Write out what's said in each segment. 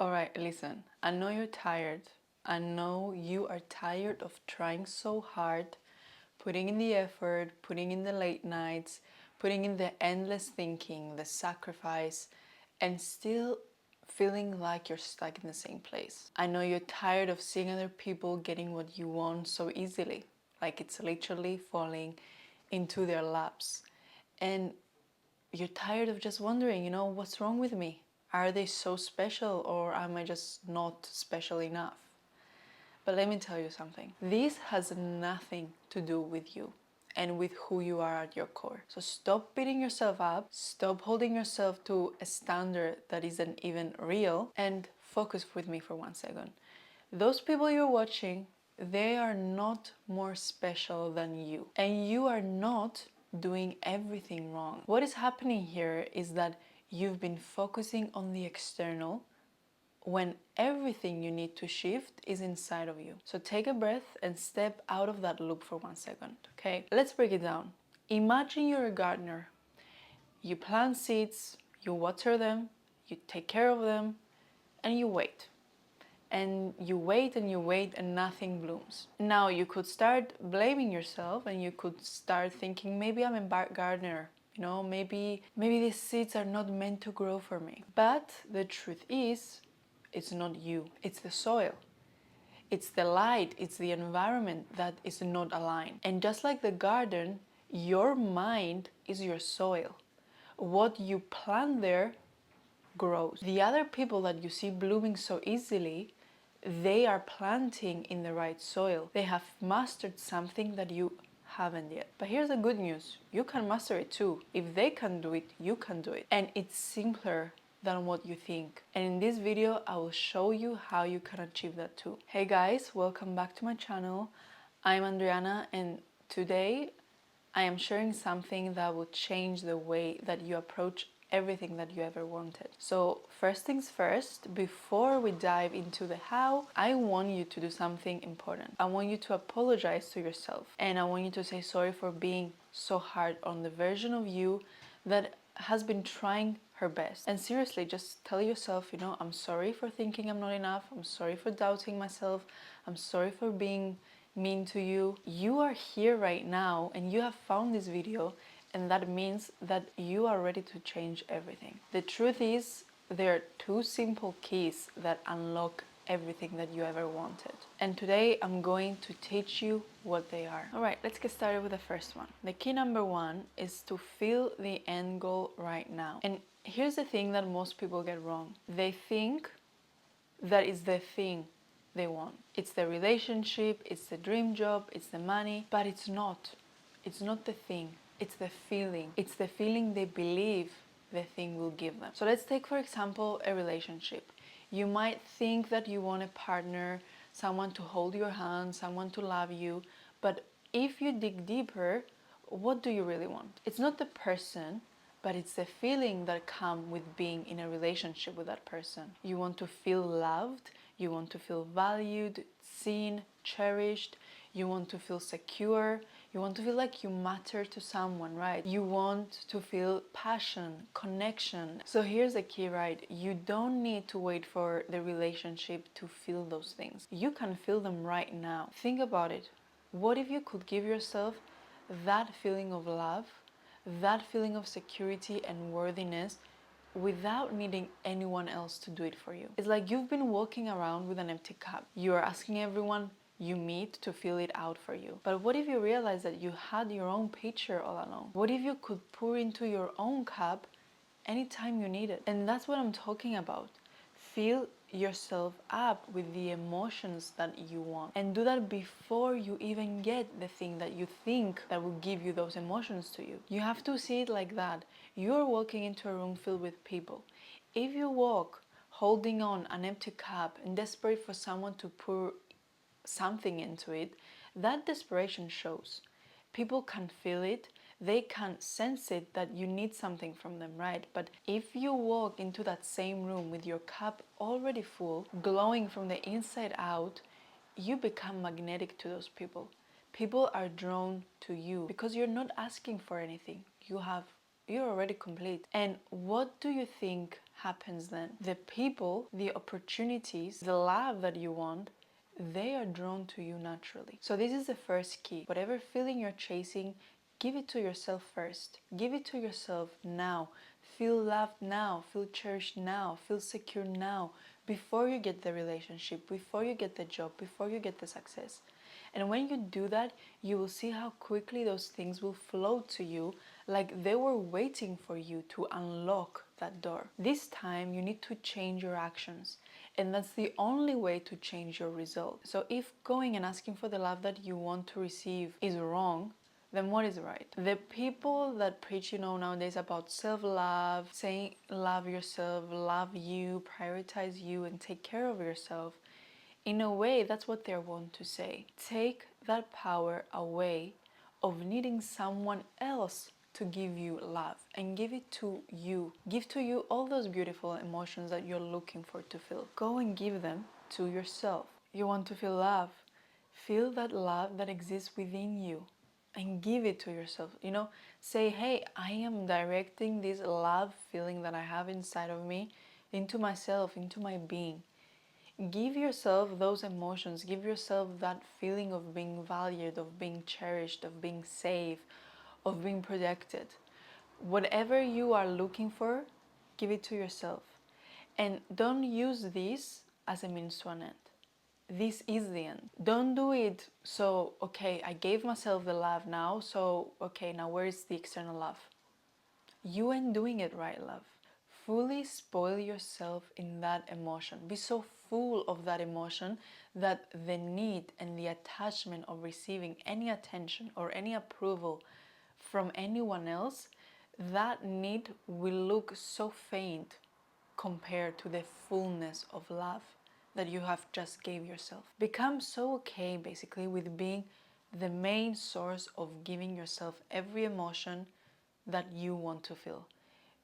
All right, listen, I know you're tired. I know you are tired of trying so hard, putting in the effort, putting in the late nights, putting in the endless thinking, the sacrifice, and still feeling like you're stuck in the same place. I know you're tired of seeing other people getting what you want so easily, like it's literally falling into their laps. And you're tired of just wondering, what's wrong with me? Are they so special or am I just not special enough? But let me tell you something. This has nothing to do with you and with who you are at your core. So stop beating yourself up, stop holding yourself to a standard that isn't even real, and focus with me for 1 second. Those people you're watching, they are not more special than you. And you are not doing everything wrong. What is happening here is that you've been focusing on the external when everything you need to shift is inside of you. So take a breath and step out of that loop for 1 second, okay? Let's break it down. Imagine you're a gardener. You plant seeds, you water them, you take care of them, and you wait. And you wait and you wait and nothing blooms. Now you could start blaming yourself and you could start thinking, maybe I'm a bad gardener. Maybe these seeds are not meant to grow for me. But the truth is, it's not you, it's the soil. It's the light, it's the environment that is not aligned. And just like the garden, your mind is your soil. What you plant there grows. The other people that you see blooming so easily, they are planting in the right soil. They have mastered something that you haven't yet. But here's the good news. You can master it too. If they can do it, you can do it. And it's simpler than what you think. And in this video, I will show you how you can achieve that too. Hey guys, welcome back to my channel. I'm Adriana, and today I am sharing something that will change the way that you approach everything that you ever wanted. So first things first, before we dive into the how, I want you to do something important. I want you to apologize to yourself, and I want you to say sorry for being so hard on the version of you that has been trying her best. And seriously, just tell yourself, I'm sorry for thinking I'm not enough. I'm sorry for doubting myself. I'm sorry for being mean to you. You are here right now and you have found this video, and that means that you are ready to change everything. The truth is, there are two simple keys that unlock everything that you ever wanted. And today I'm going to teach you what they are. All right, let's get started with the first one. The key number one is to feel the end goal right now. And here's the thing that most people get wrong. They think that is the thing they want. It's the relationship, it's the dream job, it's the money, but it's not. It's not the thing. It's the feeling. It's the feeling they believe the thing will give them. So let's take, for example, a relationship. You might think that you want a partner, someone to hold your hand, someone to love you, but if you dig deeper, what do you really want? It's not the person, but it's the feeling that comes with being in a relationship with that person. You want to feel loved, you want to feel valued, seen, cherished, you want to feel secure, you want to feel like you matter to someone, right? You want to feel passion, connection. So here's the key, right? You don't need to wait for the relationship to feel those things. You can feel them right now. Think about it. What if you could give yourself that feeling of love, that feeling of security and worthiness without needing anyone else to do it for you? It's like you've been walking around with an empty cup. You are asking everyone you meet to fill it out for you. But what if you realize that you had your own pitcher all along? What if you could pour into your own cup anytime you need it? And that's what I'm talking about. Fill yourself up with the emotions that you want, and do that before you even get the thing that you think that will give you those emotions to you. You have to see it like that. You're walking into a room filled with people. If you walk holding on an empty cup and desperate for someone to pour something into it, that desperation shows. People can feel it, they can sense it that you need something from them, right? But if you walk into that same room with your cup already full, glowing from the inside out, you become magnetic to those people. People are drawn to you because you're not asking for anything. You're already complete. And what do you think happens then. The people, the opportunities, the love that you want, they are drawn to you naturally. So this is the first key. Whatever feeling you're chasing, give it to yourself first. Give it to yourself now. Feel loved now, feel cherished now, feel secure now, before you get the relationship, before you get the job, before you get the success. And when you do that, you will see how quickly those things will flow to you, like they were waiting for you to unlock that door. This time, you need to change your actions. And that's the only way to change your result. So if going and asking for the love that you want to receive is wrong, then what is right? The people that preach, nowadays about self-love, saying love yourself, love you, prioritize you, and take care of yourself, in a way, that's what they want to say. Take that power away of needing someone else to give you love and give it to you. Give to you all those beautiful emotions that you're looking for to feel. Go and give them to yourself. You want to feel love? Feel that love that exists within you and give it to yourself. Say, hey, I am directing this love feeling that I have inside of me into myself, into my being. Give yourself those emotions, give yourself that feeling of being valued, of being cherished, of being safe, of being protected. Whatever you are looking for, give it to yourself. And don't use this as a means to an end. This is the end. Don't do it so, okay, I gave myself the love now, so, okay, now where is the external love? You ain't doing it right, love. Fully spoil yourself in that emotion. Be so full of that emotion that the need and the attachment of receiving any attention or any approval from anyone else, that need will look so faint compared to the fullness of love that you have just gave yourself. Become so okay basically with being the main source of giving yourself every emotion that you want to feel,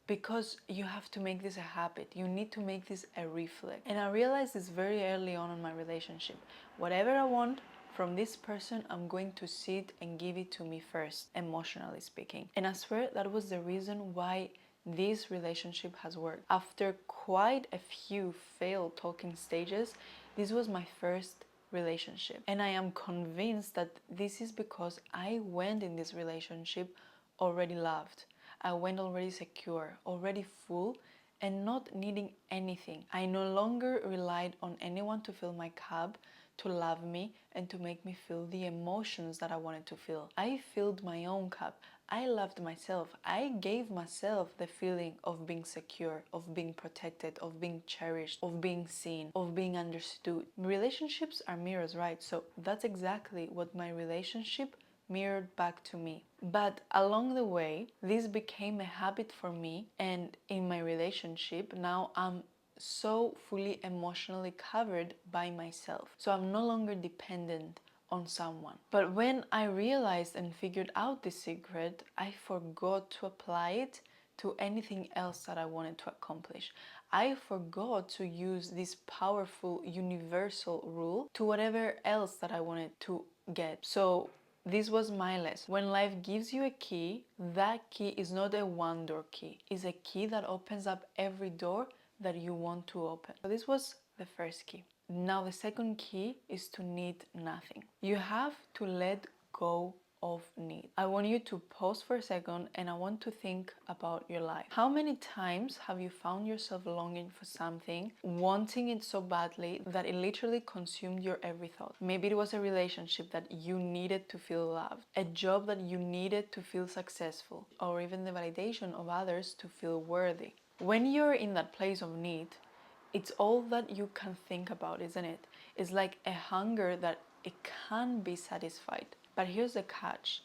because you have to make this a habit. You need to make this a reflex. And I realized this very early on in my relationship. Whatever I want from this person, I'm going to sit and give it to me first, emotionally speaking. And I swear that was the reason why this relationship has worked. After quite a few failed talking stages, this was my first relationship. And I am convinced that this is because I went in this relationship already loved. I went already secure, already full, and not needing anything. I no longer relied on anyone to fill my cup, to love me, and to make me feel the emotions that I wanted to feel. I filled my own cup. I loved myself. I gave myself the feeling of being secure, of being protected, of being cherished, of being seen, of being understood. Relationships are mirrors, right? So that's exactly what my relationship mirrored back to me. But along the way, this became a habit for me, and in my relationship, now I'm so fully emotionally covered by myself. So I'm no longer dependent on someone. But when I realized and figured out this secret, I forgot to apply it to anything else that I wanted to accomplish. I forgot to use this powerful universal rule to whatever else that I wanted to get. So this was my lesson. When life gives you a key, that key is not a one-door key. It's a key that opens up every door that you want to open. So this was the first key. Now the second key is to need nothing. You have to let go of need. I want you to pause for a second and I want to think about your life. How many times have you found yourself longing for something, wanting it so badly that it literally consumed your every thought? Maybe it was a relationship that you needed to feel loved, a job that you needed to feel successful, or even the validation of others to feel worthy. When you're in that place of need, it's all that you can think about, isn't it? It's like a hunger that it can't be satisfied. But here's the catch.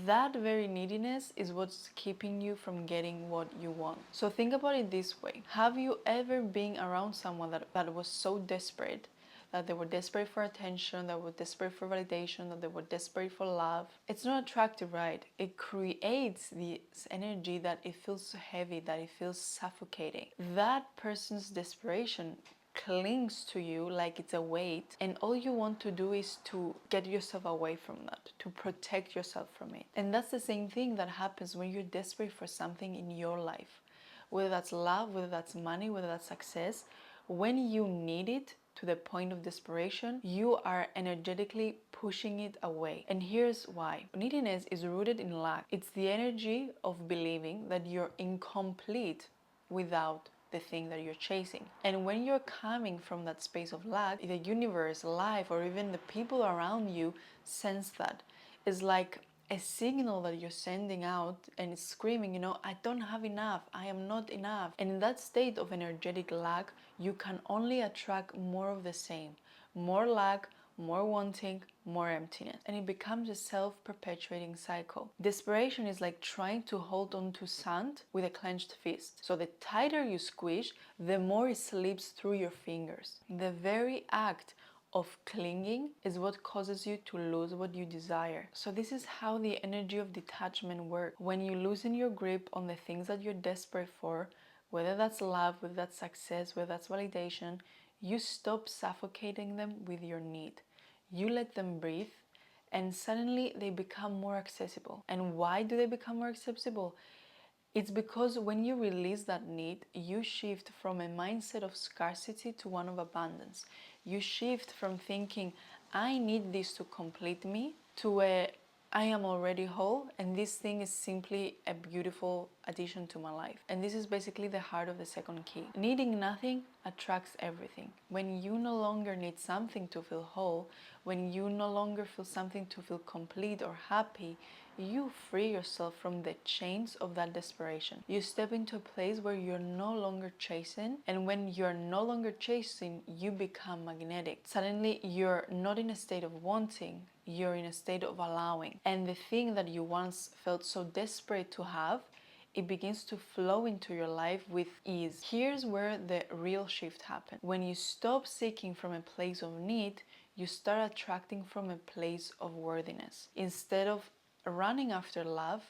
That very neediness is what's keeping you from getting what you want. So think about it this way. Have you ever been around someone that was so desperate, that they were desperate for attention, that were desperate for validation, that they were desperate for love? It's not attractive, right? It creates this energy that it feels so heavy, that it feels suffocating. That person's desperation clings to you like it's a weight, and all you want to do is to get yourself away from that, to protect yourself from it. And that's the same thing that happens when you're desperate for something in your life. whether that's love, whether that's money, whether that's success, when you need it to the point of desperation, you are energetically pushing it away. And here's why. Neediness is rooted in lack. It's the energy of believing that you're incomplete without the thing that you're chasing. And when you're coming from that space of lack, the universe, life, or even the people around you sense that. It's like a signal that you're sending out and it's screaming, I don't have enough, I am not enough. And in that state of energetic lack, you can only attract more of the same. More lack, more wanting, more emptiness. And it becomes a self-perpetuating cycle. Desperation is like trying to hold on to sand with a clenched fist. So the tighter you squish, the more it slips through your fingers. The very act of clinging is what causes you to lose what you desire. So this is how the energy of detachment works. When you loosen your grip on the things that you're desperate for, whether that's love, whether that's success, whether that's validation, you stop suffocating them with your need. You let them breathe, and suddenly they become more accessible. And why do they become more accessible? It's because when you release that need, you shift from a mindset of scarcity to one of abundance. You shift from thinking, I need this to complete me, to a I am already whole and this thing is simply a beautiful addition to my life. And this is basically the heart of the second key. Needing nothing attracts everything. When you no longer need something to feel whole, when you no longer feel something to feel complete or happy, you free yourself from the chains of that desperation. You step into a place where you're no longer chasing, and when you're no longer chasing, you become magnetic. Suddenly, you're not in a state of wanting, you're in a state of allowing. And the thing that you once felt so desperate to have, it begins to flow into your life with ease. Here's where the real shift happens. When you stop seeking from a place of need, you start attracting from a place of worthiness. Instead of running after love,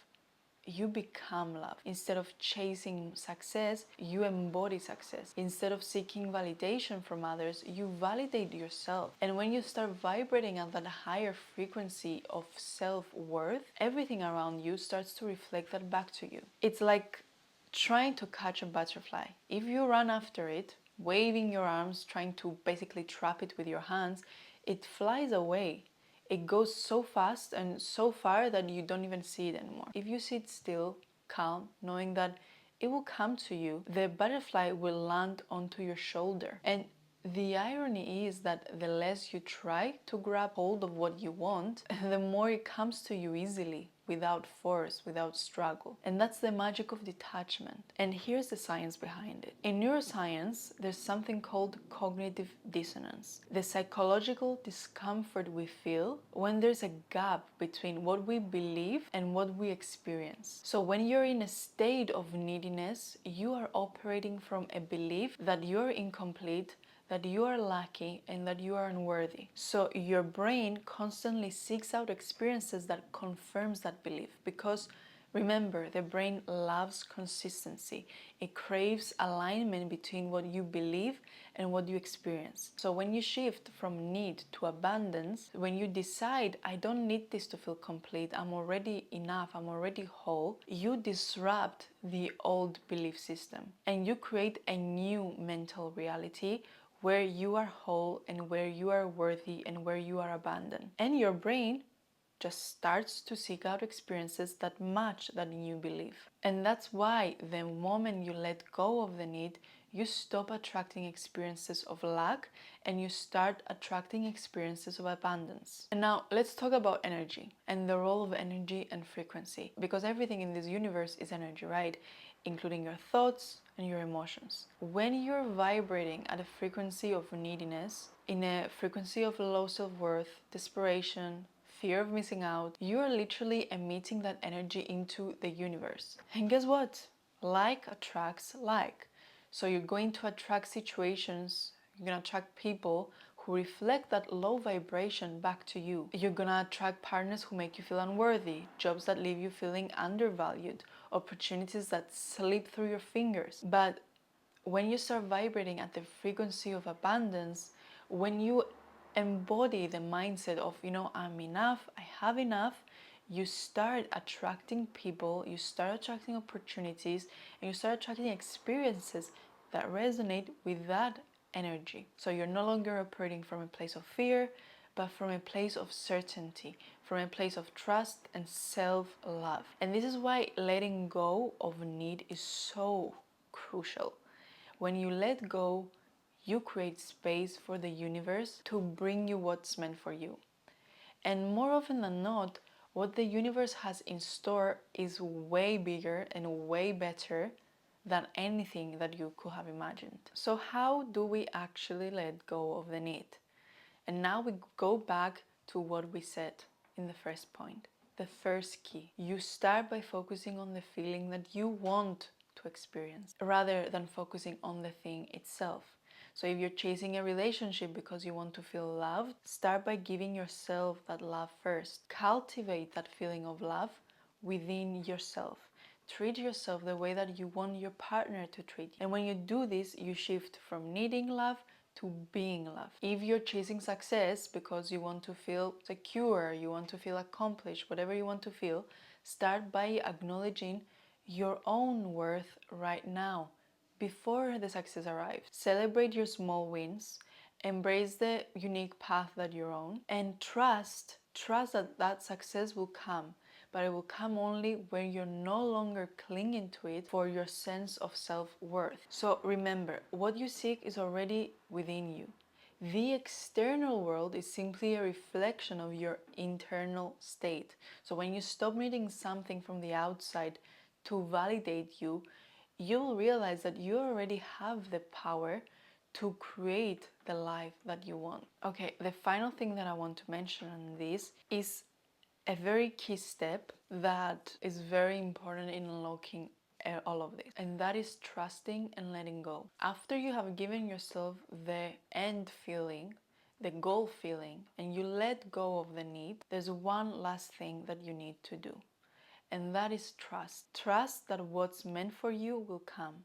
you become love. Instead of chasing success, you embody success. Instead of seeking validation from others, you validate yourself. And when you start vibrating at that higher frequency of self-worth, everything around you starts to reflect that back to you. It's like trying to catch a butterfly. If you run after it, waving your arms, trying to basically trap it with your hands, it flies away. It goes so fast and so far that you don't even see it anymore. If you sit still, calm, knowing that it will come to you, the butterfly will land onto your shoulder. And the irony is that the less you try to grab hold of what you want, the more it comes to you easily, without force, without struggle. And that's the magic of detachment. And here's the science behind it. In neuroscience, there's something called cognitive dissonance. The psychological discomfort we feel when there's a gap between what we believe and what we experience. So when you're in a state of neediness, you are operating from a belief that you're incomplete, that you are lacking, and that you are unworthy. So your brain constantly seeks out experiences that confirms that belief, because remember, the brain loves consistency. It craves alignment between what you believe and what you experience. So when you shift from need to abundance, when you decide, I don't need this to feel complete, I'm already enough, I'm already whole, you disrupt the old belief system and you create a new mental reality where you are whole and where you are worthy and where you are abundant. And your brain just starts to seek out experiences that match that new belief. And that's why the moment you let go of the need, you stop attracting experiences of lack and you start attracting experiences of abundance. And now let's talk about energy and the role of energy and frequency, because everything in this universe is energy, right? Including your thoughts and your emotions. When you're vibrating at a frequency of neediness, in a frequency of low self-worth, desperation, fear of missing out, you are literally emitting that energy into the universe. And guess what? Like attracts like. So you're going to attract situations, you're going to attract people who reflect that low vibration back to you. You're going to attract partners who make you feel unworthy, jobs that leave you feeling undervalued, opportunities that slip through your fingers. But when you start vibrating at the frequency of abundance, when you embody the mindset of, I'm enough, I have enough, you start attracting people, you start attracting opportunities, and you start attracting experiences that resonate with that energy. So you're no longer operating from a place of fear, but from a place of certainty, from a place of trust and self-love. And this is why letting go of need is so crucial. When you let go, you create space for the universe to bring you what's meant for you. And more often than not, what the universe has in store is way bigger and way better than anything that you could have imagined. So how do we actually let go of the need? And now we go back to what we said in the first point. The first key. You start by focusing on the feeling that you want to experience rather than focusing on the thing itself. So if you're chasing a relationship because you want to feel loved, start by giving yourself that love first. Cultivate that feeling of love within yourself. Treat yourself the way that you want your partner to treat you. And when you do this, you shift from needing love to being loved. If you're chasing success because you want to feel secure, you want to feel accomplished, whatever you want to feel, start by acknowledging your own worth right now before the success arrives. Celebrate your small wins, embrace the unique path that you're on, and trust that success will come, but it will come only when you're no longer clinging to it for your sense of self-worth. So remember, what you seek is already within you. The external world is simply a reflection of your internal state. So when you stop needing something from the outside to validate you, you'll realize that you already have the power to create the life that you want. Okay, the final thing that I want to mention on this is a very key step that is very important in unlocking all of this, and that is trusting and letting go. After you have given yourself the end feeling, the goal feeling, and you let go of the need, there's one last thing that you need to do, and that is trust. Trust that what's meant for you will come.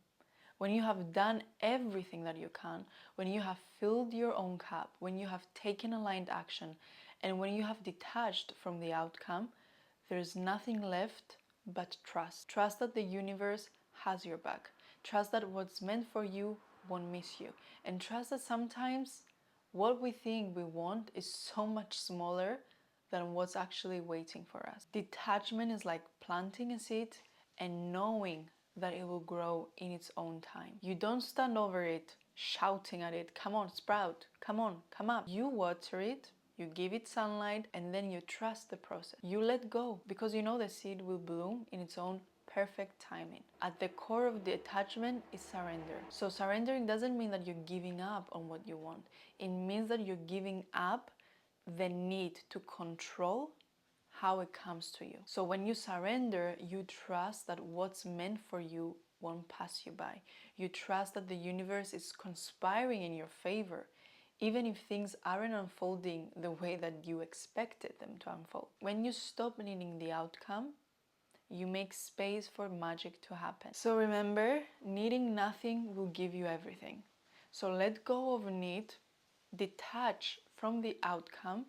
When you have done everything that you can, when you have filled your own cup, when you have taken aligned action, and when you have detached from the outcome, there's nothing left but trust. Trust that the universe has your back. Trust that what's meant for you won't miss you. And trust that sometimes what we think we want is so much smaller than what's actually waiting for us. Detachment is like planting a seed and knowing that it will grow in its own time. You don't stand over it shouting at it, come on, sprout, come on, come up. You water it, you give it sunlight, and then you trust the process. You let go because you know the seed will bloom in its own perfect timing. At the core of the attachment is surrender. So surrendering doesn't mean that you're giving up on what you want. It means that you're giving up the need to control how it comes to you. So when you surrender, you trust that what's meant for you won't pass you by. You trust that the universe is conspiring in your favor, even if things aren't unfolding the way that you expected them to unfold. When you stop needing the outcome, you make space for magic to happen. So remember, needing nothing will give you everything. So let go of need, detach from the outcome,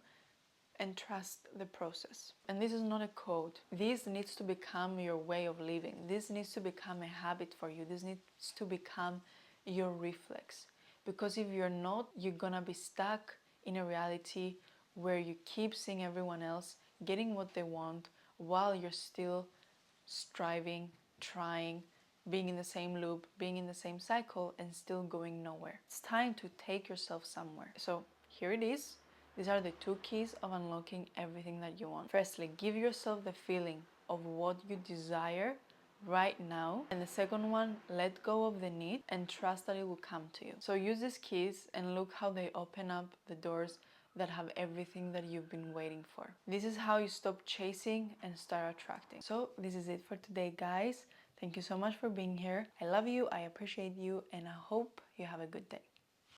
and trust the process. And this is not a code. This needs to become your way of living. This needs to become a habit for you. This needs to become your reflex. Because if you're not, you're gonna be stuck in a reality where you keep seeing everyone else getting what they want while you're still striving, trying, being in the same loop, being in the same cycle, and still going nowhere. It's time to take yourself somewhere. So here it is. These are the two keys of unlocking everything that you want. Firstly, give yourself the feeling of what you desire right now. And the second one, let go of the need and trust that it will come to you. So use these keys and look how they open up the doors that have everything that you've been waiting for. This is how you stop chasing and start attracting. So this is it for today, guys. Thank you so much for being here. I love you, I appreciate you, and I hope you have a good day.